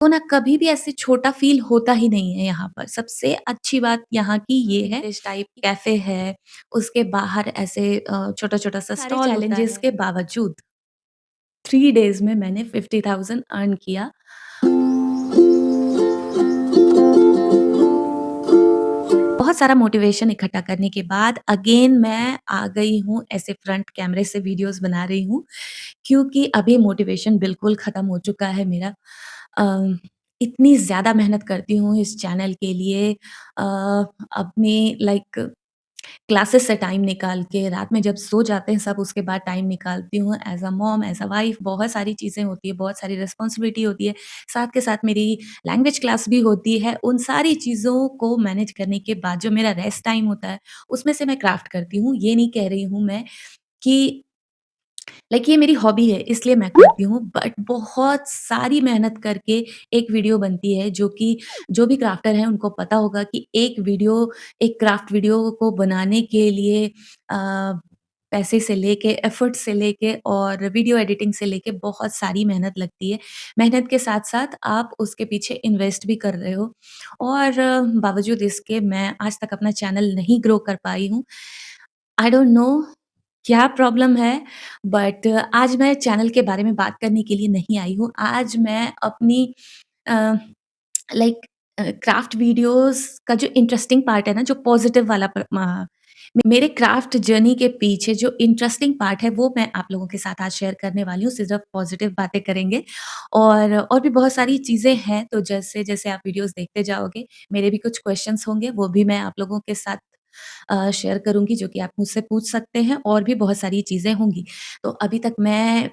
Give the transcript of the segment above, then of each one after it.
तो ना कभी भी ऐसे छोटा फ़ील होता ही नहीं है यहाँ पर। सबसे अच्छी बात यहाँ की ये है इस टाइप कैफ़े है, उसके बाहर ऐसे छोटा-छोटा सा सारे स्टॉल होता चैलेंजेस है। के के बावजूद 3 डेज़ में मैंने 50,000 अर्न किया। बहुत सारा मोटिवेशन इकट्ठा करने के बाद अगेन मैं आ गई हूँ ऐसे फ्रंट कैमरे से वीडियोज़ बना रही हूँ, क्योंकि अभी मोटिवेशन बिल्कुल ख़त्म हो चुका है मेरा। अ, इतनी ज़्यादा मेहनत करती हूँ इस चैनल के लिए अपनी लाइक क्लासेस से टाइम निकाल के, रात में जब सो जाते हैं सब उसके बाद टाइम निकालती हूँ as a mom, as a wife बहुत सारी चीज़ें होती हैं, बहुत सारी रिस्पॉन्सिबिलिटी होती है। साथ के साथ मेरी लैंग्वेज क्लास भी होती है। उन सारी चीज़ों को मैनेज करने के बाद जो मेरा रेस्ट टाइम होता है, उसमें से मैं क्राफ्ट करती हूँ। ये नहीं कह रही हूँ मैं कि लाइक ये मेरी हॉबी है इसलिए मैं करती हूँ, बट बहुत सारी मेहनत करके एक वीडियो बनती है जो कि जो भी क्राफ्टर हैं उनको पता होगा कि एक क्राफ्ट वीडियो को बनाने के लिए पैसे से लेके, एफर्ट से लेके और वीडियो एडिटिंग से लेके बहुत सारी मेहनत लगती है। मेहनत के साथ-साथ आप उसके पीछे इन्वेस्ट भी कर रहे हो और बावजूद इसके मैं आज तक अपना चैनल नहीं ग्रो कर पाई हूँ। आई डोंट नो क्या प्रॉब्लम है, बट आज मैं चैनल के बारे में बात करने के लिए नहीं आई हूँ। आज मैं अपनी अ, लाइक क्राफ्ट वीडियोज़ का जो इंटरेस्टिंग पार्ट है ना, जो पॉज़िटिव वाला मेरे क्राफ्ट जर्नी के पीछे जो इंटरेस्टिंग पार्ट है, वो मैं आप लोगों के साथ आज शेयर करने वाली हूँ। सिर्फ़ पॉज़िटिव बातें करेंगे और भी बहुत सारी चीज़ें हैं, तो जैसे-जैसे आप वीडियोज़ देखते जाओगे, मेरे भी कुछ क्वेश्चन्स होंगे, वो भी मैं आप लोगों के साथ शेयर करूँगी, जो कि आप मुझसे पूछ सकते हैं और भी बहुत सारी चीज़ें होंगी। तो अभी तक मैं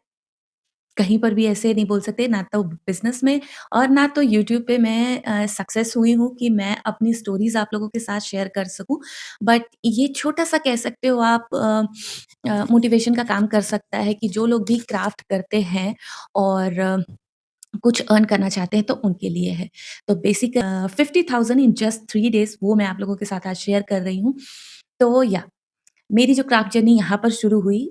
कहीं पर भी ऐसे नहीं बोल सकते, ना तो बिज़नेस में और ना तो यूट्यूब पे मैं सक्सेस हुई हूँ कि मैं अपनी स्टोरीज़ आप लोगों के साथ शेयर कर सकूँ। बट ये छोटा-सा कह सकते हो आप मोटिवेशन का काम कर सकता है कि जो लोग भी क्राफ्ट करते हैं और कुछ अर्न करना चाहते हैं तो उनके लिए है। तो बेसिक 50,000 इन जस्ट 3 डेज़ वो मैं आप लोगों के साथ आज शेयर कर रही हूँ। तो या मेरी जो क्राफ्ट जर्नी यहाँ पर शुरू हुई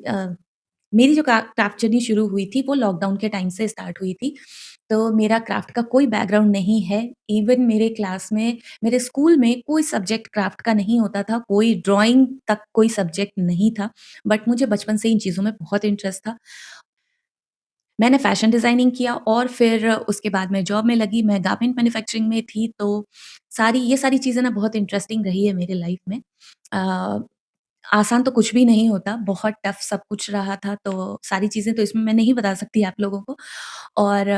मेरी जो क्राफ्ट जर्नी शुरू हुई थी वो लॉकडाउन के टाइम से स्टार्ट हुई थी। तो मेरा क्राफ्ट का कोई बैकग्राउंड नहीं है। इवन मेरे क्लास में मेरे स्कूल में कोई सब्जेक्ट क्राफ्ट का नहीं होता था, कोई ड्राइंग तक कोई सब्जेक्ट नहीं था। बट मुझे बचपन से इन चीज़ों में बहुत इंटरेस्ट था। मैंने फैशन डिज़ाइनिंग किया और फिर उसके बाद मैं जॉब में लगी, मैं गारमेंट मैन्युफैक्चरिंग में थी, तो ये सारी चीज़ें ना बहुत इंटरेस्टिंग रही है मेरे लाइफ़ में। अ, आसान तो कुछ भी नहीं होता, बहुत टफ़ सब कुछ रहा था, तो सारी चीज़ें तो इसमें मैं नहीं बता सकती आप लोगों को और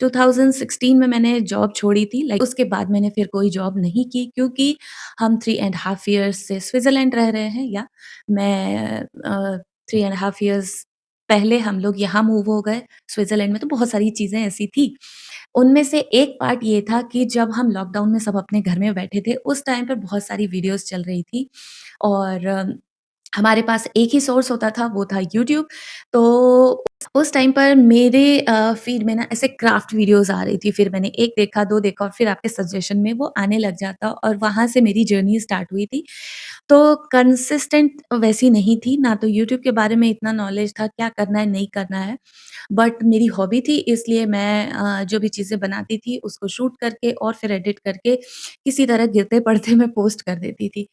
2016 में मैंने जॉब छोड़ी थी, लाइक उसके बाद मैंने फिर कोई जॉब नहीं की क्योंकि हम 3 एंड हाफ इयर्स से स्विट्ज़रलैंड रह रहे हैं या मैं 3 एंड हाफ इयर्स पहले हम लोग यहाँ मूव हो गए स्विट्ज़रलैंड में, तो बहुत सारी चीज़ें ऐसी थी। उनमें से एक पार्ट ये था कि जब हम लॉकडाउन में सब अपने घर में बैठे थे, उस टाइम पे बहुत सारी वीडियोज़ चल रही थी और हमारे पास एक ही सोर्स होता था, वो था यूट्यूब। तो उस टाइम पर मेरे फ़ीड में ना ऐसे क्राफ्ट वीडियोज़ आ रही थी, फिर मैंने 1 देखा, 2 देखा और फिर आपके सजेशन में वो आने लग जाता और वहाँ से मेरी जर्नी स्टार्ट हुई थी। तो कंसिस्टेंट वैसी नहीं थी, ना तो यूट्यूब के बारे में इतना नॉलेज था, क्या करना है, नहीं करना है। बट मेरी हॉबी थी इसलिए मैं जो भी चीज़ें बनाती थी उसको शूट करके और फिर एडिट करके किसी तरह गिरते-पड़ते मैं पोस्ट कर देती थी।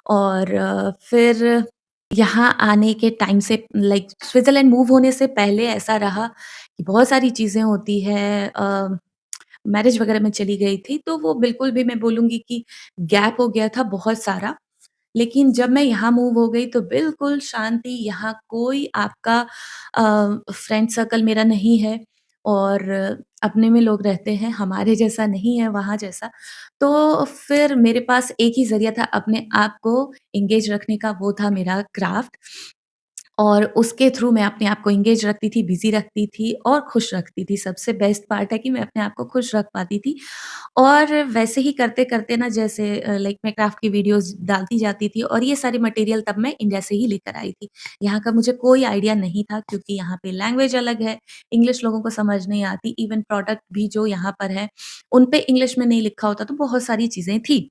और फिर यहाँ आने के टाइम से लाइक स्विट्ज़रलैंड मूव होने से पहले ऐसा रहा कि बहुत सारी चीज़ें होती हैं मैरिज वगैरह में चली गई थी, तो वो बिल्कुल भी मैं बोलूँगी कि गैप हो गया था बहुत सारा। लेकिन जब मैं यहाँ मूव हो गई तो बिल्कुल शांति, यहाँ कोई आपका फ्रेंड सर्कल मेरा नहीं है और अपने में लोग रहते हैं, हमारे जैसा नहीं है वहाँ जैसा। तो फिर मेरे पास एक ही ज़रिया था अपने आप को एंगेज रखने का, वो था मेरा क्राफ्ट। और उसके थ्रू मैं अपने आप को एंगेज रखती थी, बिज़ी रखती थी और खुश रखती थी। सबसे बेस्ट पार्ट है कि मैं अपने आप को खुश रख पाती थी और वैसे ही करते-करते ना जैसे लाइक मैं क्राफ्ट की वीडियोज़ डालती जाती थी और ये सारे मटेरियल तब मैं इंडिया से ही लेकर आई थी। यहाँ का मुझे कोई आइडिया नहीं था क्योंकि यहाँ पे लैंग्वेज अलग है, इंग्लिश लोगों को समझ नहीं आती, इवन प्रोडक्ट भी जो यहाँ पर है, उन पे इंग्लिश में नहीं लिखा होता, तो बहुत सारी चीज़ें थी।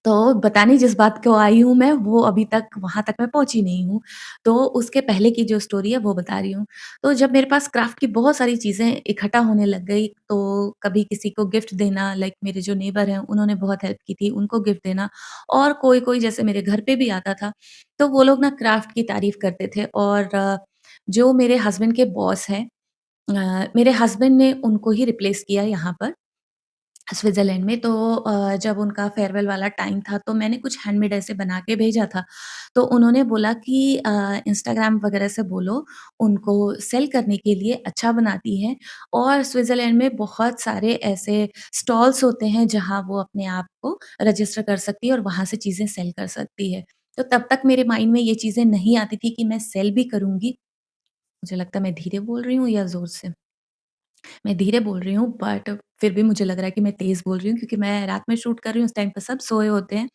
तो बताने जिस बात को आई हूँ मैं, वो अभी तक वहाँ तक मैं पहुँची नहीं हूँ। तो उसके पहले की जो स्टोरी है वो बता रही हूँ। तो जब मेरे पास क्राफ्ट की बहुत सारी चीज़ें इकट्ठा होने लग गई, तो कभी किसी को गिफ्ट देना, लाइक मेरे जो नेबर हैं उन्होंने बहुत हेल्प की थी, उनको गिफ्ट देना, और कोई-कोई जैसे मेरे घर पे भी आता था, तो वो लोग ना क्राफ्ट की तारीफ़ करते थे। और जो मेरे हस्बैंड के बॉस हैं, मेरे हस्बैंड ने उनको ही रिप्लेस किया यहाँ पर स्विट्ज़रलैंड में। तो जब उनका फेयरवेल वाला टाइम था, तो मैंने कुछ हैंडमेड ऐसे बना के भेजा था। तो उन्होंने बोला कि इंस्टाग्राम वगैरह से बोलो, उनको सेल करने के लिए अच्छा बनाती हैं, और स्विट्ज़रलैंड में बहुत सारे ऐसे स्टॉल्स होते हैं, जहाँ वो अपने आप को रजिस्टर कर सकती है और वहाँ से चीज़ें सेल कर सकती है। तो तब तक मेरे माइंड में ये चीज़ें नहीं आती थी कि मैं सेल भी करूँगी। मुझे लगता है मैं धीरे बोल रही हूँ या ज़ोर से? मैं धीरे बोल रही हूँ, बट फिर भी मुझे लग रहा है कि मैं तेज़ बोल रही हूँ, क्योंकि मैं रात में शूट कर रही हूँ, उस टाइम पे सब सोए होते हैं,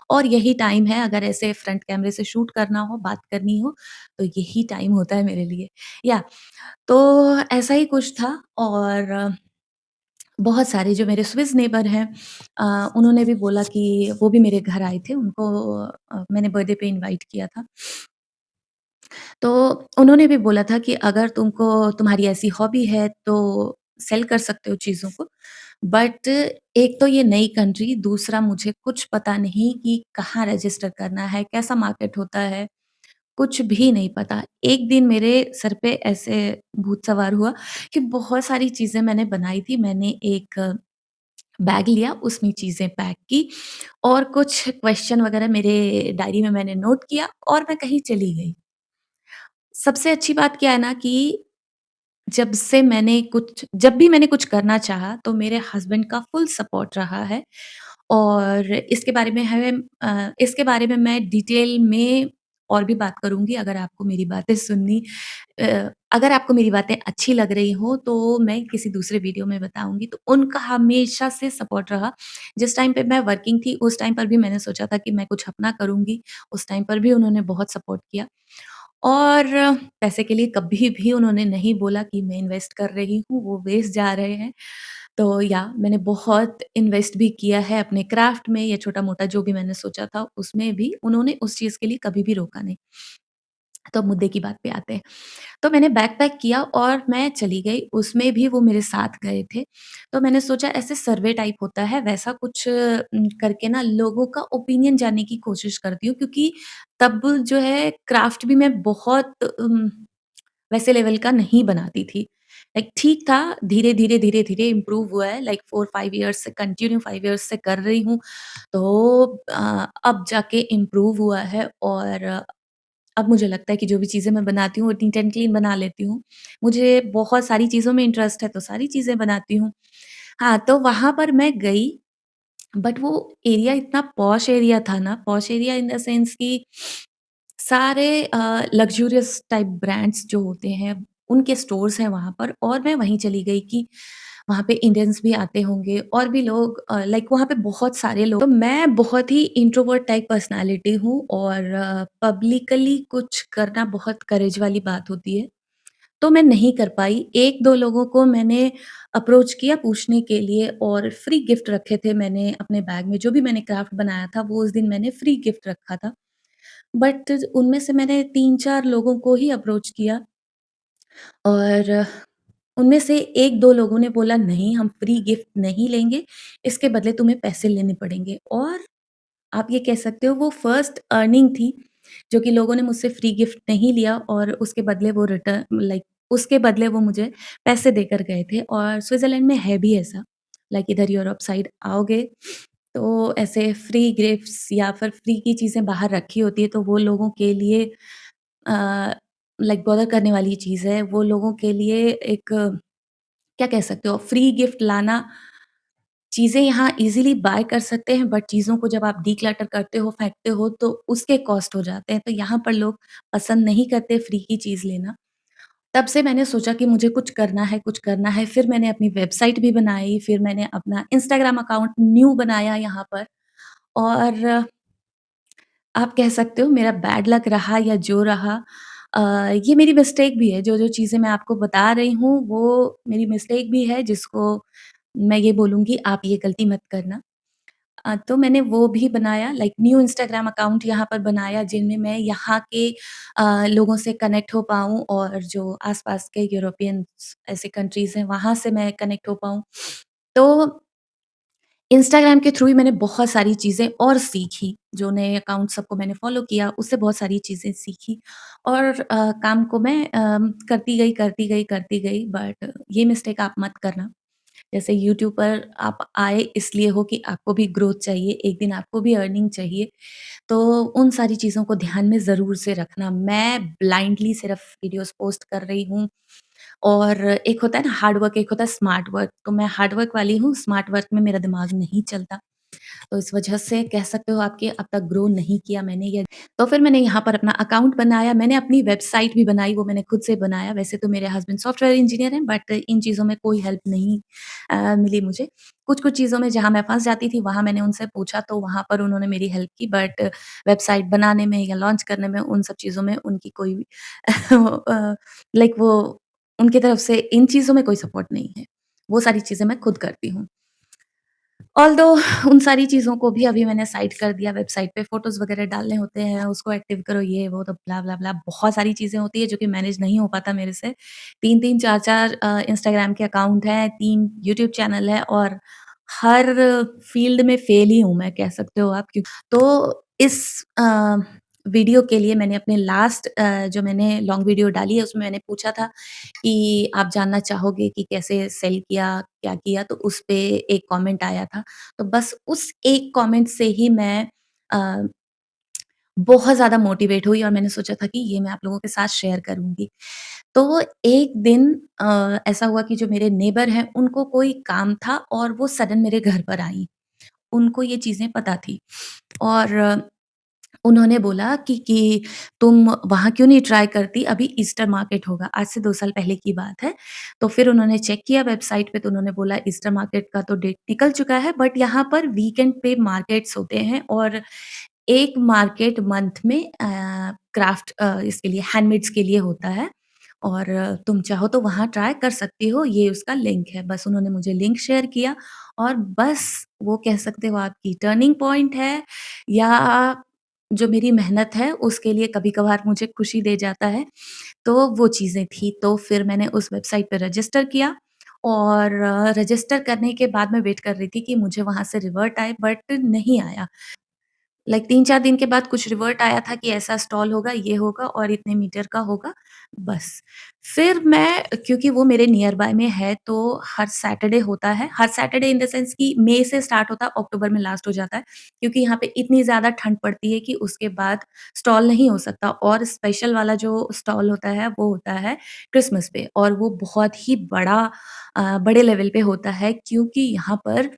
और यही टाइम है अगर ऐसे फ्रंट कैमरे से शूट करना हो, बात करनी हो, तो यही टाइम होता है मेरे लिए। या तो ऐसा ही कुछ था। और बहुत सारे जो मेरे स्विस नेबर हैं, उन्होंने भी बोला कि वो भी मेरे घर आए थे, उनको मैंने बर्थडे पे इनवाइट किया था। तो उन्होंने भी बोला था कि अगर तुमको तुम्हारी ऐसी हॉबी है तो सेल कर सकते हो चीज़ों को। बट एक तो ये नई कंट्री, दूसरा मुझे कुछ पता नहीं कि कहाँ रजिस्टर करना है, कैसा मार्केट होता है, कुछ भी नहीं पता। एक दिन मेरे सर पे ऐसे भूत सवार हुआ कि बहुत सारी चीज़ें मैंने बनाई थी। मैंने एक बैग लिया, उसमें चीज़ें पैक की, और कुछ क्वेश्चन वगैरह मेरे डायरी में मैंने नोट किया, और मैं कहीं चली गई। सबसे अच्छी बात क्या है ना कि जब भी मैंने कुछ करना चाहा, तो मेरे हस्बैंड का फुल सपोर्ट रहा है। और इसके बारे में मैं डिटेल में और भी बात करूँगी, अगर आपको मेरी बातें अगर आपको मेरी बातें अच्छी लग रही हो, तो मैं किसी दूसरे वीडियो में बताऊँगी। तो उनका हमेशा से सपोर्ट रहा। जिस टाइम पे मैं वर्किंग थी, उस टाइम पर भी मैंने सोचा था कि मैं कुछ अपना करूँगी, उस टाइम पर भी उन्होंने बहुत सपोर्ट किया। और पैसे के लिए कभी भी उन्होंने नहीं बोला कि मैं इन्वेस्ट कर रही हूँ, वो वेस्ट जा रहे हैं। तो या मैंने बहुत इन्वेस्ट भी किया है अपने क्राफ्ट में, या छोटा-मोटा जो भी मैंने सोचा था, उसमें भी उन्होंने उस चीज़ के लिए कभी भी रोका नहीं। तो अब मुद्दे की बात पे आते हैं। तो मैंने बैग पैक किया और मैं चली गई, उसमें भी वो मेरे साथ गए थे। तो मैंने सोचा ऐसे सर्वे टाइप होता है, वैसा कुछ करके ना लोगों का ओपिनियन जानने की कोशिश करती हूँ, क्योंकि तब जो है क्राफ्ट भी मैं बहुत वैसे लेवल का नहीं बनाती थी। लाइक ठीक था, धीरे-धीरे, धीरे-धीरे इम्प्रूव हुआ है, लाइक 4-5 इयर्स से कंटिन्यू 5 इयर्स से कर रही हूँ। तो अब जाके इम्प्रूव हुआ है, और अब मुझे लगता है कि जो भी चीज़ें मैं बनाती हूँ, वो नीट एंड क्लीन बना लेती हूँ। मुझे बहुत सारी चीज़ों में इंटरेस्ट है, तो सारी चीज़ें बनाती हूँ। हाँ, तो वहाँ पर मैं गई, बट वो एरिया इतना पॉश एरिया था ना, posh area in the sense कि सारे लक्ज़रियस टाइप ब्रांड्स जो होते हैं, उनके स्टोर्स हैं वहाँ पर, और मैं वहीं चली गई कि वहाँ पे इंडियंस भी आते होंगे, और भी लोग, लाइक वहाँ पे बहुत सारे लोग। तो मैं बहुत ही इंट्रोवर्ट टाइप पर्सनैलिटी हूँ, और पब्लिकली कुछ करना बहुत करेज वाली बात होती है, तो मैं नहीं कर पाई। 1-2 लोगों को मैंने अप्रोच किया पूछने के लिए, और फ्री गिफ्ट रखे थे मैंने अपने बैग में, जो भी मैंने क्राफ्ट बनाया था, वो उस दिन मैंने फ्री गिफ्ट रखा था। बट उनमें से मैंने 3-4 लोगों को ही अप्रोच किया, और उनमें से 1-2 लोगों ने बोला, "नहीं, हम फ्री गिफ्ट नहीं लेंगे, इसके बदले तुम्हें पैसे लेने पड़ेंगे।" और आप ये कह सकते हो वो फर्स्ट अर्निंग थी, जो कि लोगों ने मुझसे फ्री गिफ्ट नहीं लिया, और उसके बदले वो उसके बदले वो मुझे पैसे देकर गए थे। और स्विट्ज़रलैंड में है भी ऐसा, लाइक इधर यूरोप साइड आओगे, तो ऐसे फ्री गिफ्ट्स या फिर फ्री की चीज़ें बाहर रखी होती है, तो वो लोगों के लिए अ, लाइक बॉदर करने वाली चीज़ है। वो लोगों के लिए एक क्या कह सकते हो, फ्री गिफ्ट लाना, चीज़ें यहाँ ईज़िली बाय कर सकते हैं, बट चीज़ों को जब आप डिक्लटर करते हो, फेंकते हो, तो उसके कॉस्ट हो जाते हैं। तो यहाँ पर लोग पसंद नहीं करते फ्री की चीज़ लेना। तब से मैंने सोचा कि मुझे कुछ करना है, कुछ करना है। फिर मैंने अपनी वेबसाइट भी बनाई, फिर मैंने अपना इंस्टाग्राम अकाउंट न्यू बनाया यहाँ पर, और आप कह सकते हो मेरा बैड लक रहा या जो रहा, अ, ये मेरी मिस्टेक भी है। जो-जो चीज़ें मैं आपको बता रही हूँ, वो मेरी मिस्टेक भी है, जिसको मैं ये बोलूँगी आप ये गलती मत करना। तो मैंने वो भी बनाया, लाइक न्यू इंस्टाग्राम अकाउंट यहाँ पर बनाया जिनमें मैं यहाँ के लोगों से कनेक्ट हो पाऊँ और जो आस-पास के यूरोपियंस ऐसे कंट्रीज़ हैं वहाँ से मैं कनेक्ट हो पाऊँ। तो इंस्टाग्राम के थ्रू ही मैंने बहुत सारी चीज़ें और सीखी, जो नए अकाउंट सबको मैंने फ़ॉलो किया, उससे बहुत सारी चीज़ें सीखी और काम को मैं करती गई, करती गई, करती गई बट ये मिस्टेक आप मत करना। जैसे यूट्यूब पर आप आए इसलिए हो कि आपको भी ग्रोथ चाहिए, एक दिन आपको भी अर्निंग चाहिए, तो उन सारी चीज़ों को ध्यान में ज़रूर से रखना। मैं ब्लाइंडली सिर्फ़ वीडियोज़ पोस्ट कर रही हूँ और एक होता है ना हार्ड वर्क, एक होता है स्मार्ट वर्क, तो मैं हार्ड वर्क वाली हूँ, स्मार्ट वर्क में मेरा दिमाग नहीं चलता। तो इस वजह से कह सकते हो आप कि अब तक ग्रो नहीं किया मैंने ये। तो फिर मैंने यहाँ पर अपना अकाउंट बनाया, मैंने अपनी वेबसाइट भी बनाई, वो मैंने खुद से बनाया। वैसे तो मेरे हस्बैंड सॉफ्टवेयर इंजीनियर हैं बट इन चीज़ों में कोई हेल्प नहीं मिली मुझे। कुछ-कुछ चीज़ों में जहाँ मैं फँस जाती थी, वहाँ मैंने उनसे पूछा तो वहाँ पर उन्होंने मेरी हेल्प की बट वेबसाइट बनाने में या लॉन्च करने में, उन सब चीज़ों में उनकी कोई लाइक वो उनकी तरफ से इन चीज़ों में कोई सपोर्ट नहीं है। वो सारी चीज़ें मैं खुद करती हूँ। ऑल्दो उन सारी चीज़ों को भी अभी मैंने साइड कर दिया, वेबसाइट पे फ़ोटोज़ वगैरह डालने होते हैं, उसको एक्टिव करो, ये वो तो ब्ला-ब्ला-ब्ला बहुत सारी चीज़ें होती हैं जो कि मैनेज नहीं हो पाता मेरे से। 3-3 4-4 इंस्टाग्राम के अकाउंट हैं, 3 यूट्यूब चैनल है और हर फ़ील्ड में फ़ेल ही हूँ मैं, कह सकते हो आप क्यों तो इस वीडियो के लिए मैंने अपने लास्ट जो मैंने लॉन्ग वीडियो डाली है, उसमें मैंने पूछा था कि आप जानना चाहोगे कि कैसे सेल किया, क्या किया? तो उस पे एक कमेंट आया था। तो बस उस एक कमेंट से ही मैं अ, बहुत ज़्यादा मोटिवेट हुई और मैंने सोचा था कि ये मैं आप लोगों के साथ शेयर करूँगी। तो एक दिन ऐसा हुआ कि जो मेरे नेबर हैं, उनको कोई काम था और वो सडन मेरे घर पर आईं। उनको ये चीज़ें पता थी और उन्होंने बोला कि तुम वहाँ क्यों नहीं ट्राई करती? अभी ईस्टर मार्केट होगा, आज से 2 साल पहले की बात है। तो फिर उन्होंने चेक किया वेबसाइट पे तो उन्होंने बोला ईस्टर मार्केट का तो डेट निकल चुका है बट यहाँ पर वीकेंड पे मार्केट्स होते हैं और एक मार्केट मंथ में क्राफ्ट इसके लिए हैंडमेड्स के लिए होता है और तुम चाहो तो वहाँ ट्राई कर सकती हो, ये उसका लिंक है। बस उन्होंने मुझे लिंक शेयर किया और बस वो कह सकते हो आपकी टर्निंग पॉइंट है या जो मेरी मेहनत है उसके लिए कभी-कभार मुझे खुशी दे जाता है, तो वो चीज़ें थी। तो फिर मैंने उस वेबसाइट पे रजिस्टर किया और रजिस्टर करने के बाद मैं वेट कर रही थी कि मुझे वहाँ से रिवर्ट आए बट नहीं आया। लाइक 3-4 दिन के बाद कुछ रिवर्ट आया था कि ऐसा स्टॉल होगा, ये होगा और इतने मीटर का होगा, बस। फिर मैं क्योंकि वो मेरे नियर बाय में है तो हर सैटरडे होता है, हर सैटरडे इन द सेंस कि मई से स्टार्ट होता है, अक्टूबर में लास्ट हो जाता है, क्योंकि यहाँ पे इतनी ज़्यादा ठंड पड़ती है कि उसके बाद स्टॉल नहीं हो सकता और स्पेशल वाला जो स्टॉल होता है, वो होता है क्रिसमस पे और वो बहुत ही बड़े लेवल पे होता है क्योंकि यहाँ पर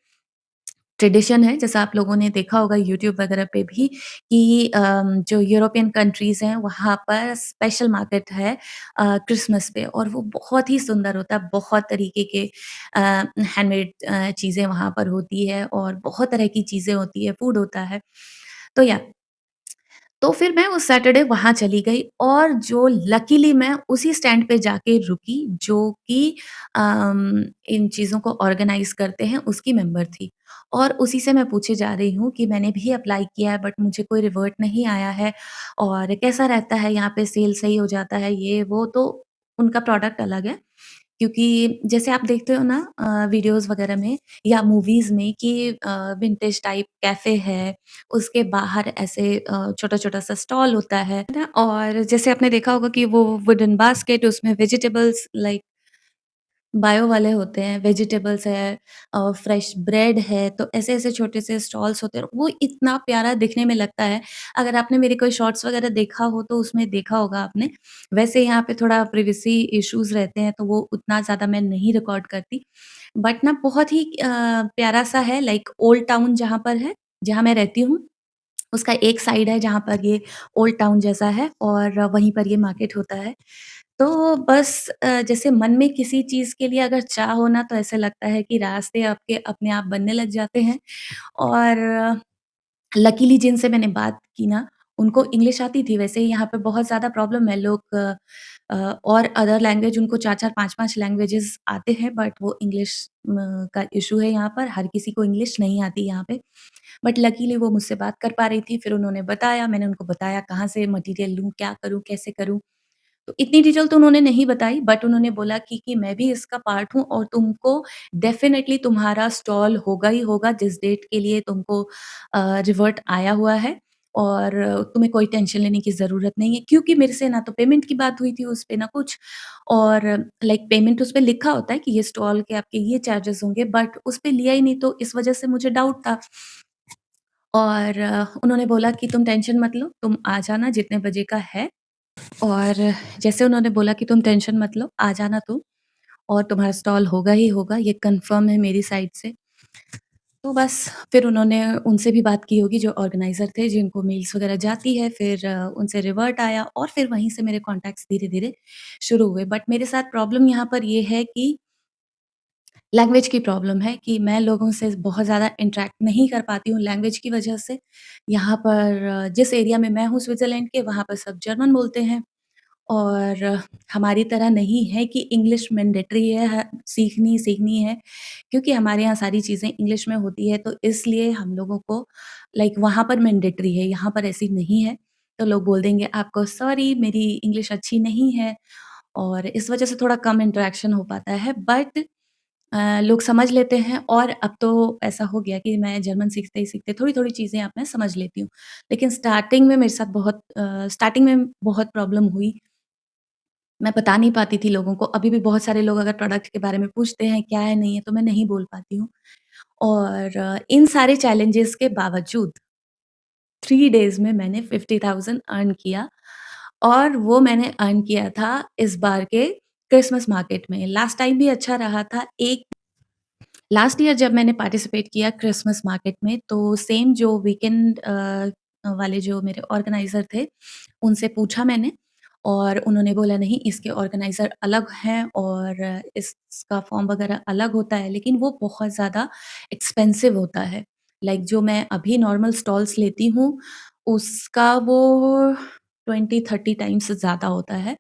ट्रेडिशन है, जैसा आप लोगों ने देखा होगा यूट्यूब वगैरह पे भी कि जो यूरोपियन कंट्रीज़ हैं, वहाँ पर स्पेशल मार्केट है क्रिसमस पे और वो बहुत ही सुंदर होता है। बहुत तरीके के हैंडमेड चीज़ें वहाँ पर होती है और बहुत तरह की चीज़ें होती है, फूड होता है। तो या तो फिर मैं उस सैटरडे वहाँ चली गई और जो लकीली मैं उसी स्टैंड पे जाके रुकी जो कि इन चीज़ों को ऑर्गेनाइज़ करते हैं उसकी मेंबर थी। और उसी से मैं पूछे जा रही हूँ कि मैंने भी अप्लाई किया है बट मुझे कोई रिवर्ट नहीं आया है और कैसा रहता है यहाँ पे सेल सही हो जाता है ये वो तो उनका प्रोडक्ट अलग है। क्योंकि जैसे आप देखते हो ना वीडियोज़ वगैरह में या मूवीज़ में कि विंटेज टाइप कैफ़े है, उसके बाहर ऐसे छोटा-छोटा सा स्टॉल होता है ना? और जैसे आपने देखा होगा कि वो वुडन बास्केट उसमें वेजिटेबल्स लाइक बायो वाले होते हैं, वेजिटेबल्स है फ्रेश ब्रेड है, तो ऐसे-ऐसे छोटे से स्टॉल्स होते हैं, वो इतना प्यारा दिखने में लगता है। अगर आपने मेरे कोई शॉर्ट्स वगैरह देखा हो तो उसमें देखा होगा आपने। वैसे यहाँ पे थोड़ा प्राइवेसी इश्यूज़ रहते हैं, तो वो उतना ज़्यादा मैं नहीं रिकॉर्ड करती। बट ना बहुत ही प्यारा-सा है लाइक ओल्ड टाउन जहाँ पर है, जहाँ मैं रहती हूँ, उसका एक साइड है जहाँ पर ये ओल्ड टाउन जैसा है और वहीं पर ये मार्केट होता है। तो बस जैसे मन में किसी चीज़ के लिए अगर चाह हो ना तो ऐसा लगता है कि रास्ते आपके अपने आप बनने लग जाते हैं और लकीली जिनसे मैंने बात की ना, उनको इंग्लिश आती थी। वैसे यहाँ पे बहुत ज़्यादा प्रॉब्लम है, लोग और अदर लैंग्वेज उनको 4-4 5-5 लैंग्वेजेज़ आते हैं बट वो इंग्लिश का इश्यू है यहाँ पर, हर किसी को इंग्लिश नहीं आती यहाँ पे। बट लकीली वो मुझसे बात कर पा रही थी, फिर उन्होंने बताया, मैंने उनको बताया कहाँ से मटेरियल लूँ, क्या करूँ, कैसे करूँ? तो इतनी डिटेल तो उन्होंने नहीं बताई बट उन्होंने बोला कि मैं भी इसका पार्ट हूँ और तुमको डेफ़िनेटली तुम्हारा स्टॉल होगा ही होगा जिस डेट के लिए तुमको रिवर्ट आया हुआ है और तुम्हें कोई टेंशन लेने की ज़रूरत नहीं है। क्योंकि मेरे से ना तो पेमेंट की बात हुई थी उस पे ना कुछ और लाइक पेमेंट उस पे लिखा होता है कि ये स्टॉल के आपके ये चार्जेज़ होंगे बट उस पे लिया ही नहीं तो इस वज़ह से मुझे डाउट था। और उन्होंने बोला कि तुम टेंशन मत लो, तुम आ जाना जितने बजे का है और जैसे उन्होंने बोला कि तुम टेंशन मत लो, आ जाना तुम और तुम्हारा स्टॉल होगा ही होगा, ये कन्फर्म है मेरी साइड से। तो बस फिर उन्होंने उनसे भी बात की होगी जो ऑर्गेनाइज़र थे जिनको मेल्स वगैरह जाती है, फिर उनसे रिवर्ट आया और फिर वहीं से मेरे कॉन्टैक्ट्स धीरे-धीरे शुरू हुए। बट मेरे साथ प्रॉब्लम यहाँ पर ये है कि लैंग्वेज की प्रॉब्लम है कि मैं लोगों से बहुत ज़्यादा इंटरैक्ट नहीं कर पाती हूँ लैंग्वेज की वजह से। यहाँ पर जिस एरिया में मैं हूँ स्विट्ज़रलैंड के, वहाँ पर सब जर्मन बोलते हैं। और हमारी तरह नहीं है कि इंग्लिश मैंडेटरी है सीखनी ही सीखनी है, क्योंकि हमारे यहाँ सारी चीज़ें इंग्लिश में होती है, तो इसलिए हम लोगों को लाइक वहाँ पर मैंडेटरी है, यहाँ पर ऐसी नहीं है। तो लोग बोल देंगे आपको सॉरी मेरी इंग्लिश अच्छी नहीं है और इस वज़ह से थोड़ा कम इंटरैक्शन हो पाता है बट लोग समझ लेते हैं और अब तो ऐसा हो गया कि मैं जर्मन सीखते ही सीखते थोड़ी-थोड़ी चीज़ें अब मैं समझ लेती हूँ। लेकिन स्टार्टिंग में मेरे साथ स्टार्टिंग में बहुत प्रॉब्लम हुई। मैं बता नहीं पाती थी लोगों को, अभी भी बहुत सारे लोग अगर प्रोडक्ट के बारे में पूछते हैं, क्या है, नहीं है, तो मैं नहीं बोल पाती हूँ। और इन सारे चैलेंजेज़ के बावजूद 3 डेज़ में मैंने 50,000 अर्न किया और वो मैंने अर्न किया था इस बार के क्रिसमस मार्केट में। लास्ट टाइम भी अच्छा रहा था। एक लास्ट ईयर जब मैंने पार्टिसिपेट किया क्रिसमस मार्केट में, तो सेम जो वीकेंड वाले जो मेरे ऑर्गेनाइज़र थे, उनसे पूछा मैंने और उन्होंने बोला नहीं इसके ऑर्गेनाइज़र अलग हैं और इसका फॉर्म वगैरह अलग होता है, लेकिन वो बहुत ज़्यादा एक्सपेंसिव होता है। लाइक जो मैं अभी नॉर्मल स्टॉल्स लेती हूँ, उसका वो 20-30 टाइम्स ज़्यादा होता है।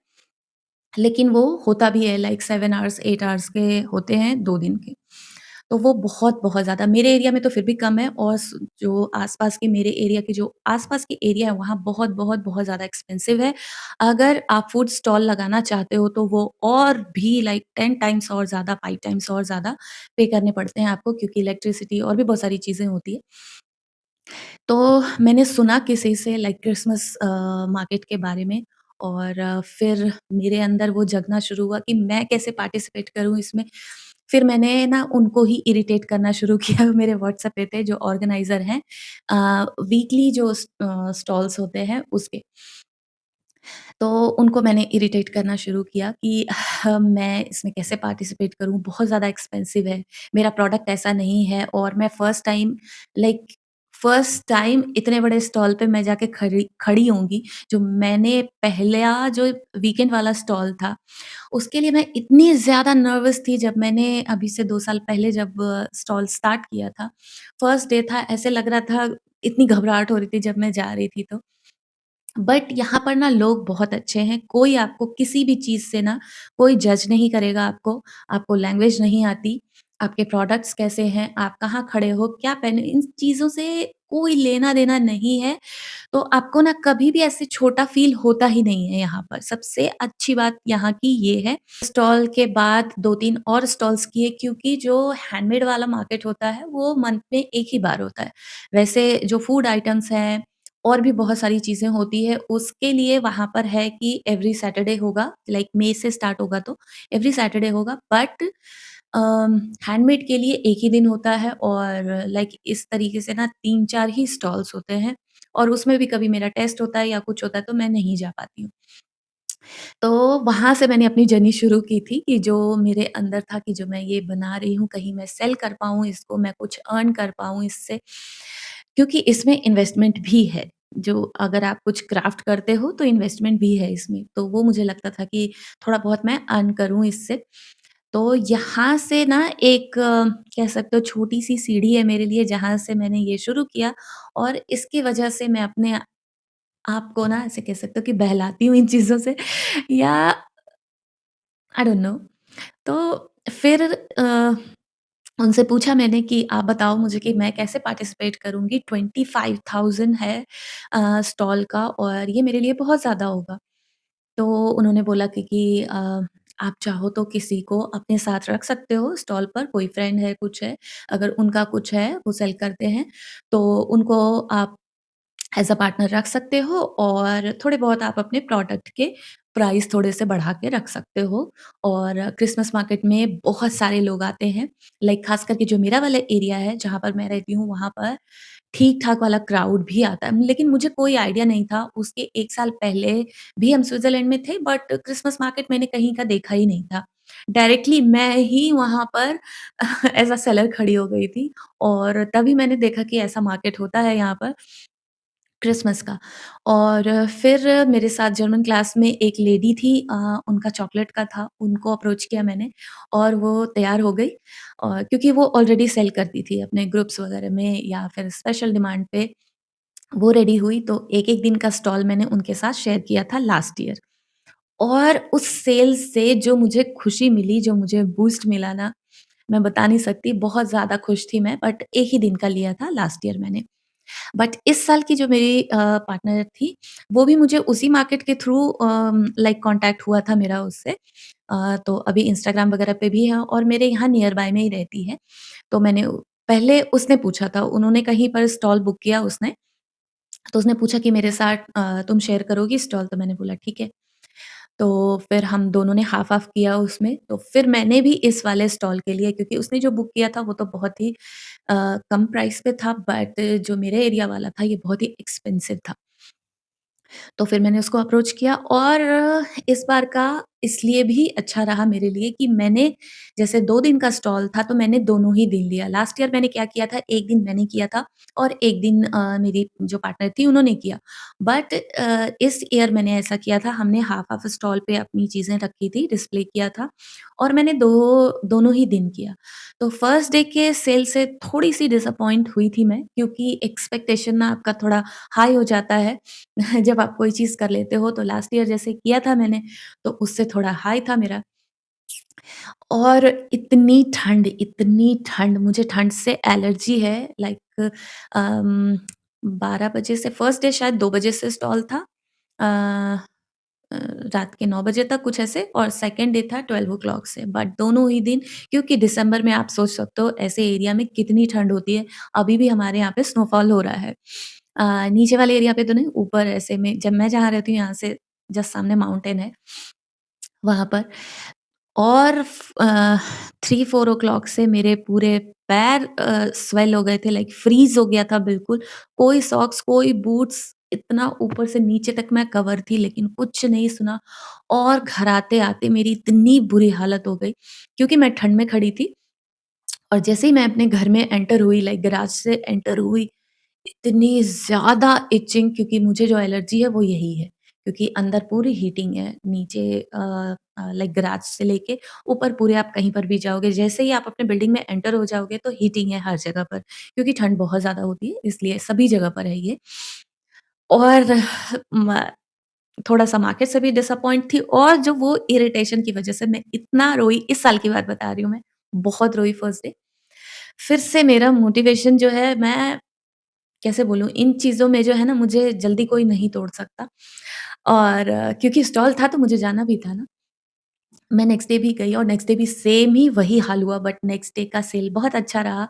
लेकिन वो होता भी है लाइक 7 आवर्स, 8 आवर्स के होते हैं 2 दिन के। तो वो बहुत ज़्यादा मेरे एरिया में तो फिर भी कम है और जो आस-पास के मेरे एरिया के जो आस-पास के एरिया है वहाँ बहुत ज़्यादा एक्सपेंसिव है। अगर आप फूड स्टॉल लगाना चाहते हो तो वो और भी लाइक 10 टाइम्स और ज़्यादा, 5 टाइम्स और ज़्यादा पे करने पड़ते हैं आपको क्योंकि इलेक्ट्रिसिटी और भी बहुत सारी चीज़ें होती हैं। तो मैंने सुना किसी से लाइक क्रिसमस मार्केट के बारे में और फिर मेरे अंदर वो जगना शुरू हुआ कि मैं कैसे पार्टिसिपेट करूँ इसमें। फिर मैंने ना उनको ही इरिटेट करना शुरू किया मेरे व्हाट्सएप पे थे जो ऑर्गेनाइज़र हैं वीकली जो स्टॉल्स होते हैं उसके। तो उनको मैंने इरिटेट करना शुरू किया कि मैं इसमें कैसे पार्टिसिपेट करूँ, बहुत ज़्यादा एक्सपेंसिव है, मेरा प्रोडक्ट ऐसा नहीं है और मैं फर्स्ट टाइम इतने बड़े स्टॉल पे मैं जाके खड़ी खड़ी होंगी, जो मैंने पहला जो वीकेंड वाला स्टॉल था, उसके लिए मैं इतनी ज़्यादा नर्वस थी जब मैंने अभी से 2 साल पहले जब स्टॉल स्टार्ट किया था। फर्स्ट डे था, ऐसे लग रहा था इतनी घबराहट हो रही थी जब मैं जा रही थी तो। बट यहाँ पर ना लोग बहुत अच्छे हैं, कोई आपको किसी भी चीज़ से ना कोई जज नहीं करेगा आपको, आपको लैंग्वेज नहीं आती, आपके प्रोडक्ट्स कैसे हैं, आप कहाँ खड़े हो, क्या पहने, इन चीज़ों से कोई लेना-देना नहीं है। तो आपको ना कभी भी ऐसे छोटा फ़ील होता ही नहीं है यहाँ पर, सबसे अच्छी बात यहाँ की ये है। स्टॉल के बाद 2-3 और स्टॉल्स किए क्योंकि जो हैंडमेड वाला मार्केट होता है, वो मंथ में 1 ही बार होता है। वैसे जो फूड आइटम्स हैं और भी बहुत सारी चीज़ें होती हैं, उसके लिए वहाँ पर है कि एवरी सैटरडे होगा, लाइक मई से स्टार्ट होगा तो एवरी सैटरडे होगा बट हैंडमेड के लिए एक ही दिन होता है और लाइक इस तरीके से ना 3-4 ही स्टॉल्स होते हैं और उसमें भी कभी मेरा टेस्ट होता है या कुछ होता है तो मैं नहीं जा पाती हूँ। तो वहाँ से मैंने अपनी जर्नी शुरू की थी कि जो मेरे अंदर था कि जो मैं ये बना रही हूँ, कहीं मैं सेल कर पाऊँ इसको, मैं कुछ अर्न कर पाऊँ इससे। क्योंकि इसमें इन्वेस्टमेंट भी है, जो अगर आप कुछ क्राफ्ट करते हो तो इन्वेस्टमेंट भी है इसमें। तो वो मुझे लगता था कि थोड़ा बहुत मैं अर्न करूँ इससे। तो यहाँ से ना एक कह सकते हो छोटी-सी सीढ़ी है मेरे लिए जहाँ से मैंने ये शुरू किया और इसकी वजह से मैं अपने आप को ना ऐसे कह सकते हो कि बहलाती हूँ इन चीज़ों से या आई डोंट नो। तो फिर उनसे पूछा मैंने कि आप बताओ मुझे कि मैं कैसे पार्टिसिपेट करूँगी? 25,000 है स्टॉल का और ये मेरे लिए बहुत ज़्यादा होगा। तो उन्होंने बोला कि आप चाहो तो किसी को अपने साथ रख सकते हो स्टॉल पर, कोई फ्रेंड है, कुछ है, अगर उनका कुछ है, वो सेल करते हैं, तो उनको आप एज़ अ पार्टनर रख सकते हो और थोड़े बहुत आप अपने प्रोडक्ट के प्राइस थोड़े से बढ़ा के रख सकते हो। और क्रिसमस मार्केट में बहुत सारे लोग आते हैं, लाइक ख़ास करके जो मेरा वाला एरिया है, जहाँ पर मैं रहती हूँ, वहाँ पर ठीक-ठाक वाला क्राउड भी आता है। लेकिन मुझे कोई आइडिया नहीं था, उसके 1 साल पहले भी हम स्विट्ज़रलैंड में थे, बट क्रिसमस मार्केट मैंने कहीं का देखा ही नहीं था। डायरेक्टली मैं ही वहाँ पर एज़ अ सेलर खड़ी हो गई थी और तभी मैंने देखा कि ऐसा मार्केट होता है यहाँ पर क्रिसमस का। और फिर मेरे साथ जर्मन क्लास में एक लेडी थी, उनका चॉकलेट का था, उनको अप्रोच किया मैंने और वो तैयार हो गई क्योंकि वो ऑलरेडी सेल करती थी अपने ग्रुप्स वगैरह में या फिर स्पेशल डिमांड पे वो रेडी हुई, तो एक-एक दिन का स्टॉल मैंने उनके साथ शेयर किया था लास्ट ईयर। और उस सेल से जो मुझे खुशी मिली, जो मुझे बूस्ट मिला ना, मैं बता नहीं सकती, बहुत ज़्यादा खुश थी मैं, बट एक ही दिन का लिया था लास्ट ईयर मैंने। बट इस साल की जो मेरी पार्टनर थी, वो भी मुझे उसी मार्केट के थ्रू लाइक कॉन्टैक्ट हुआ था मेरा उससे। तो अभी इंस्टाग्राम वगैरह पे भी है और मेरे यहाँ नियर बाय में ही रहती है। तो मैंने पहले उसने पूछा था, उन्होंने कहीं पर स्टॉल बुक किया उसने, तो उसने पूछा कि मेरे साथ तुम शेयर करोगी स्टॉल? तो मैंने बोला ठीक है। तो फिर हम दोनों ने हाफ़-हाफ़ किया उसमें, तो फिर मैंने भी इस वाले स्टॉल के लिए, क्योंकि उसने जो बुक किया था वो तो बहुत ही कम प्राइस पे था, बट जो मेरे एरिया वाला था ये बहुत ही एक्सपेंसिव था। तो फिर मैंने उसको अप्रोच किया और इस बार का इसलिए भी अच्छा रहा मेरे लिए कि मैंने जैसे 2 दिन का स्टॉल था, तो मैंने दोनों ही दिन लिया। लास्ट ईयर मैंने क्या किया था, 1 दिन मैंने किया था और 1 दिन मेरी जो पार्टनर थी उन्होंने किया। बट इस ईयर मैंने ऐसा किया था, हमने हाफ़ हाफ़ स्टॉल पे अपनी चीज़ें रखी थी, डिस्प्ले किया था और मैंने दोनों ही दिन किया। तो फर्स्ट डे के सेल से थोड़ी-सी डिसअपॉइंट हुई थी मैं, क्योंकि एक्सपेक्टेशन ना आपका थोड़ा हाई हो जाता है। जब आप कोई चीज़ कर लेते हो, तो लास्ट ईयर जैसे किया था मैंने, तो उससे थोड़ा हाई था मेरा। और इतनी ठंड, मुझे ठंड से एलर्जी है, लाइक अम, 12 बजे से फर्स्ट डे शायद 2 बजे से स्टॉल था। अ अ, रात के 9 बजे तक कुछ ऐसे, और सेकंड डे था 12 ओ क्लॉक से, बट दोनों ही दिन, क्योंकि दिसंबर में आप सोच सकते हो ऐसे एरिया में कितनी ठंड होती है। अभी भी हमारे यहाँ पे स्नोफॉल हो रहा है। नीचे वाले एरिया पे तो नहीं, ऊपर ऐसे में जब मैं जहाँ रहती हूँ यहाँ से जस्ट सामने माउंटेन है, वहाँ पर। और 3-4 ओ क्लॉक से मेरे पूरे पैर स्वेल हो गए थे, लाइक फ्रीज़ हो गया था बिल्कुल। कोई सॉक्स, कोई बूट्स, इतना ऊपर से नीचे तक मैं कवर थी, लेकिन कुछ नहीं सुना। और घर आते-आते मेरी इतनी बुरी हालत हो गई, क्योंकि मैं ठंड में खड़ी थी और जैसे ही मैं अपने घर में एंटर हुई, लाइक गैराज से एंटर हुई, इतनी ज़्यादा इचिंग, क्योंकि मुझे जो एलर्जी है वो यही है, क्योंकि अंदर पूरी हीटिंग है, नीचे लाइक गैराज से लेके ऊपर पूरे आप कहीं पर भी जाओगे, जैसे ही आप अपने बिल्डिंग में एंटर हो जाओगे तो हीटिंग है हर जगह पर, क्योंकि ठंड बहुत ज़्यादा होती है, इसलिए सभी जगह पर है ये। और म थोड़ा-सा मार्केट से भी डिसअपॉइंट थी और जो वो इरिटेशन की वज़ह से मैं इतना रोई, इस साल की बात बता रही हूँ मैं, बहुत रोई फर्स्ट डे। फिर से मेरा मोटिवेशन जो है, मैं कैसे बोलूँ, इन चीज़ों में जो है ना, मुझे जल्दी कोई नहीं तोड़ सकता। और क्योंकि स्टॉल था तो मुझे जाना भी था ना। मैं नेक्स्ट डे भी गई और नेक्स्ट डे भी सेम ही वही हाल हुआ, बट नेक्स्ट डे का सेल बहुत अच्छा रहा।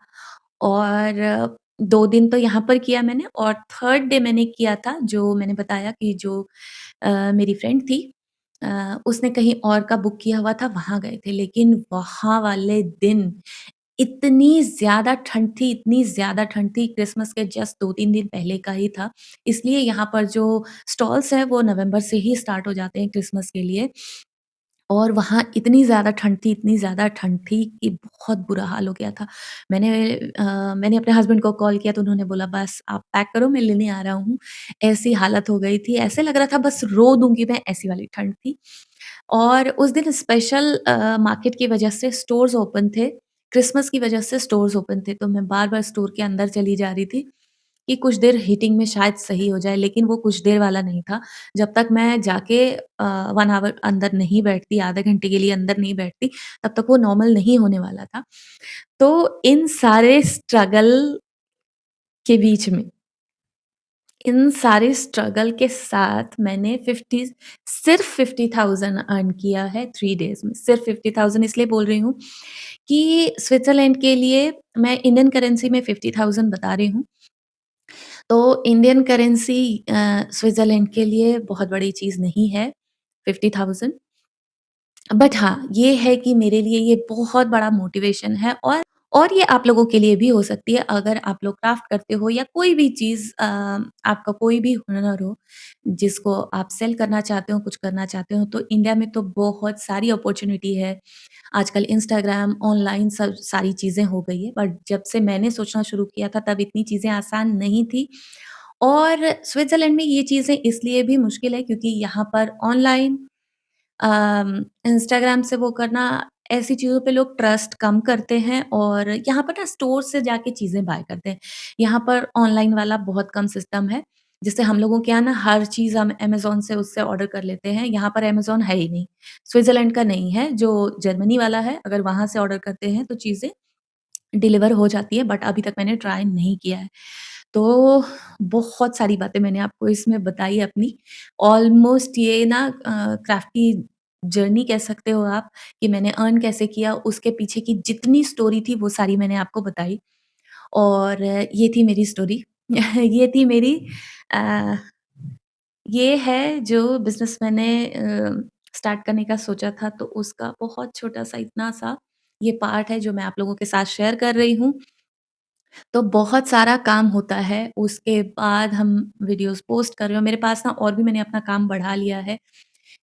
और 2 दिन तो यहाँ पर किया मैंने और थर्ड डे मैंने किया था, जो मैंने बताया कि जो मेरी फ्रेंड थी, उसने कहीं और का बुक किया हुआ था, वहाँ गए थे। लेकिन वहाँ वाले दिन इतनी ज़्यादा ठंड थी, इतनी ज़्यादा ठंड थी, क्रिसमस के जस्ट 2-3 दिन पहले का ही था। इसलिए यहाँ पर जो स्टॉल्स हैं वो नवंबर से ही स्टार्ट हो जाते हैं क्रिसमस के लिए। और वहाँ इतनी ज़्यादा ठंड थी कि बहुत बुरा हाल हो गया था। मैंने अपने हस्बैंड को कॉल किया तो उन्होंने बोला, बस आप पैक करो, मैं लेने आ रहा हूँ। ऐसी हालत हो गई थी, ऐसे लग रहा था बस रो दूँगी मैं, ऐसी वाली ठंड थी। और उस दिन स्पेशल मार्केट की वजह से स्टोर्स ओपन थे, क्रिसमस की वजह से स्टोर्स ओपन थे, तो मैं बार-बार स्टोर के अंदर चली जा रही थी। कि कुछ देर हीटिंग में शायद सही हो जाए, लेकिन वो कुछ देर वाला नहीं था। जब तक मैं जाके 1 आवर अंदर नहीं बैठती, आधे घंटे के लिए अंदर नहीं बैठती, तब तक वो नॉर्मल नहीं होने वाला था। तो इन सारे स्ट्रगल के बीच में, इन सारे स्ट्रगल के साथ मैंने 50 सिर्फ़ 50,000 अर्न किया है 3 डेज़ में। सिर्फ़ 50,000 इसलिए बोल रही हूँ कि स्विट्ज़रलैंड के लिए मैं इंडियन करेंसी में 50,000 बता रही हूँ। तो इंडियन करेंसी स्विट्ज़रलैंड के लिए बहुत बड़ी चीज़ नहीं है, 50,000। बट हाँ, ये है कि मेरे लिए ये बहुत बड़ा मोटिवेशन है, और ये आप लोगों के लिए भी हो सकती है अगर आप लोग क्राफ्ट करते हो या कोई भी चीज़, आपका कोई भी हुनर हो, जिसको आप सेल करना चाहते हो, कुछ करना चाहते हो, तो इंडिया में तो बहुत सारी अपॉर्च्युनिटी है। आजकल इंस्टाग्राम, ऑनलाइन सब सारी चीज़ें हो गई है, बट जब से मैंने सोचना शुरू किया था तब इतनी चीज़ें आसान नहीं थी। और स्विट्ज़रलैंड में ये चीज़ें इसलिए भी मुश्किल है क्योंकि यहाँ पर ऑनलाइन इंस्टाग्राम से वो करना, ऐसी चीज़ों पे लोग ट्रस्ट कम करते हैं और यहाँ पर ना स्टोर से जाके चीज़ें बाय करते हैं। यहाँ पर ऑनलाइन वाला बहुत कम सिस्टम है, जैसे हम लोगों के यहाँ ना हर चीज़ हम अमेज़न से उससे ऑर्डर कर लेते हैं, यहाँ पर अमेज़न है ही नहीं। स्विट्ज़रलैंड का नहीं है, जो जर्मनी वाला है, अगर वहाँ से ऑर्डर करते हैं तो चीज़ें डिलीवर हो जाती है, बट अभी तक मैंने ट्राई नहीं किया है। तो बहुत सारी बातें मैंने आपको इसमें बताई अपनी। ऑलमोस्ट ये ना क्राफ्ट की जर्नी कह सकते हो आप, कि मैंने अर्न कैसे किया, उसके पीछे की जितनी स्टोरी थी वो सारी मैंने आपको बताई। और ये थी मेरी स्टोरी। ये थी मेरी अ, ये है जो बिज़नेस मैंने स्टार्ट करने का सोचा था, तो उसका बहुत छोटा-सा इतना-सा ये पार्ट है जो मैं आप लोगों के साथ शेयर कर रही हूँ। तो बहुत सारा काम होता है, उसके बाद हम वीडियोज़ पोस्ट कर रहे हो। मेरे पास ना और भी मैंने अपना काम बढ़ा लिया है,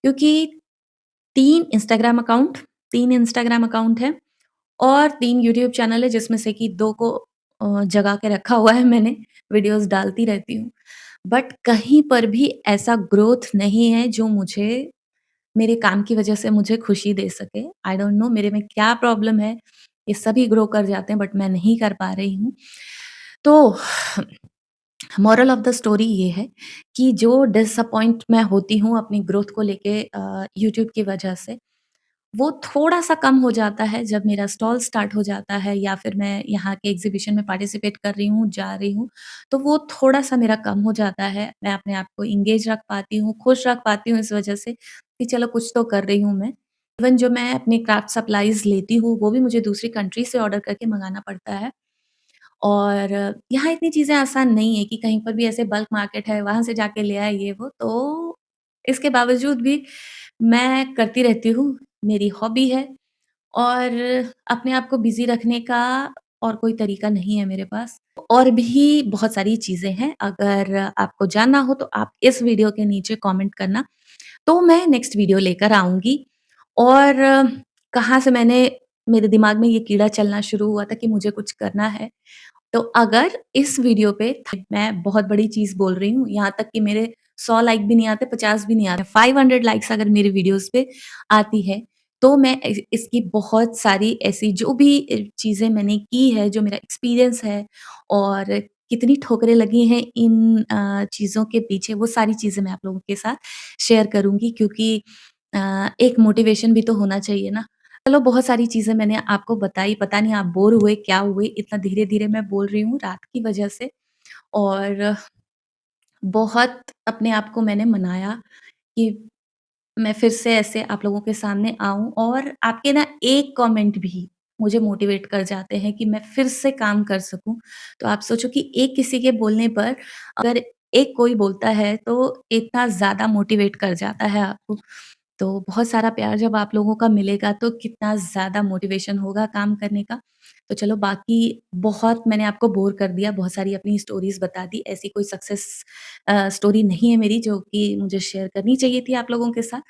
क्योंकि 3 इंस्टाग्राम अकाउंट 3 इंस्टाग्राम अकाउंट हैं और 3 यूट्यूब चैनल है, जिसमें से कि 2 को जगा के रखा हुआ है मैंने, वीडियोज़ डालती रहती हूँ। बट कहीं पर भी ऐसा ग्रोथ नहीं है जो मुझे मेरे काम की वज़ह से मुझे खुशी दे सके। आई डोंट नो मेरे में क्या प्रॉब्लम है, ये सभी ग्रो कर जाते हैं बट मैं नहीं कर पा रही हूँ। तो मोरल ऑफ द स्टोरी ये है कि जो डिसअपॉइंट मैं होती हूँ अपनी ग्रोथ को लेके यूट्यूब की वजह से, वो थोड़ा-सा कम हो जाता है जब मेरा स्टॉल स्टार्ट हो जाता है या फिर मैं यहाँ के एग्ज़िबिशन में पार्टिसिपेट कर रही हूँ, जा रही हूँ, तो वो थोड़ा-सा मेरा कम हो जाता है। मैं अपने आप को एंगेज रख पाती हूँ, खुश रख पाती हूँ इस वजह से कि चलो कुछ तो कर रही हूँ मैं। इवन जो मैं अपनी क्राफ्ट सप्लाइज़ लेती हूँ, वो भी मुझे दूसरी कंट्री से ऑर्डर करके मँगाना पड़ता है। और यहाँ इतनी चीज़ें आसान नहीं है कि कहीं पर भी ऐसे बल्क मार्केट है, वहाँ से जाके ले आए ये वो। तो इसके बावजूद भी मैं करती रहती हूँ, मेरी हॉबी है और अपने आप को बिज़ी रखने का और कोई तरीका नहीं है मेरे पास। और भी बहुत सारी चीज़ें हैं, अगर आपको जानना हो तो आप इस वीडियो के नीचे कमेंट करना, तो मैं नेक्स्ट वीडियो लेकर आऊँगी। और कहाँ से मेरे दिमाग में ये कीड़ा चलना शुरू हुआ था कि मुझे कुछ करना है। तो अगर इस वीडियो पे मैं बहुत बड़ी चीज़ बोल रही हूँ, यहाँ तक कि मेरे 100 लाइक भी नहीं आते, 50 भी नहीं आते, 500 लाइक्स अगर मेरी वीडियोज़ पे आती है, तो मैं इसकी बहुत सारी ऐसी जो भी चीज़ें मैंने की है, जो मेरा एक्सपीरियंस है और कितनी ठोकरें लगी हैं इन चीज़ों के पीछे, वो सारी चीज़ें मैं आप लोगों के साथ शेयर करूँगी, क्योंकि एक मोटिवेशन भी तो होना चाहिए ना। चलो बहुत सारी चीज़ें मैंने आपको बताई, पता नहीं आप बोर हुए, क्या हुए? इतना धीरे-धीरे मैं बोल रही हूँ रात की वजह से। और बहुत अपने आप को मैंने मनाया कि मैं फिर से ऐसे आप लोगों के सामने आऊँ, और आपके ना एक कमेंट भी मुझे मोटिवेट कर जाते हैं कि मैं फिर से काम कर सकूँ। तो आप सोचो कि एक किसी के बोलने पर अगर एक कोई बोलता है तो इतना ज़्यादा मोटिवेट कर जाता है आपको। तो बहुत सारा प्यार जब आप लोगों का मिलेगा तो कितना ज़्यादा मोटिवेशन होगा काम करने का। तो चलो बाकी बहुत मैंने आपको बोर कर दिया, बहुत सारी अपनी स्टोरीज़ बता दी। ऐसी कोई सक्सेस स्टोरी नहीं है मेरी जो कि मुझे शेयर करनी चाहिए थी आप लोगों के साथ।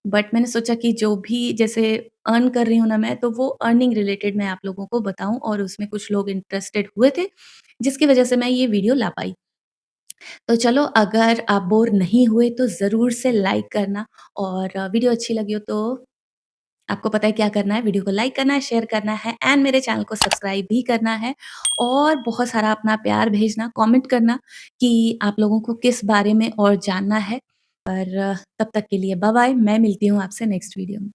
बट मैंने सोचा कि जो भी जैसे अर्न कर रही हूँ ना मैं, तो वो अर्निंग रिलेटेड मैं आप लोगों को बताऊँ, और उसमें कुछ लोग इंटरेस्टेड हुए थे, जिसकी वजह से मैं ये वीडियो ला पाई। तो चलो अगर आप बोर नहीं हुए तो ज़रूर से लाइक करना, और वीडियो अच्छी लगी हो तो आपको पता है क्या करना है, वीडियो को लाइक करना है, शेयर करना है एंड मेरे चैनल को सब्सक्राइब भी करना है और बहुत सारा अपना प्यार भेजना, कमेंट करना कि आप लोगों को किस बारे में और जानना है। तब तक के लिए बाय-बाय, मैं मिलती हूँ आपसे नेक्स्ट वीडियो में।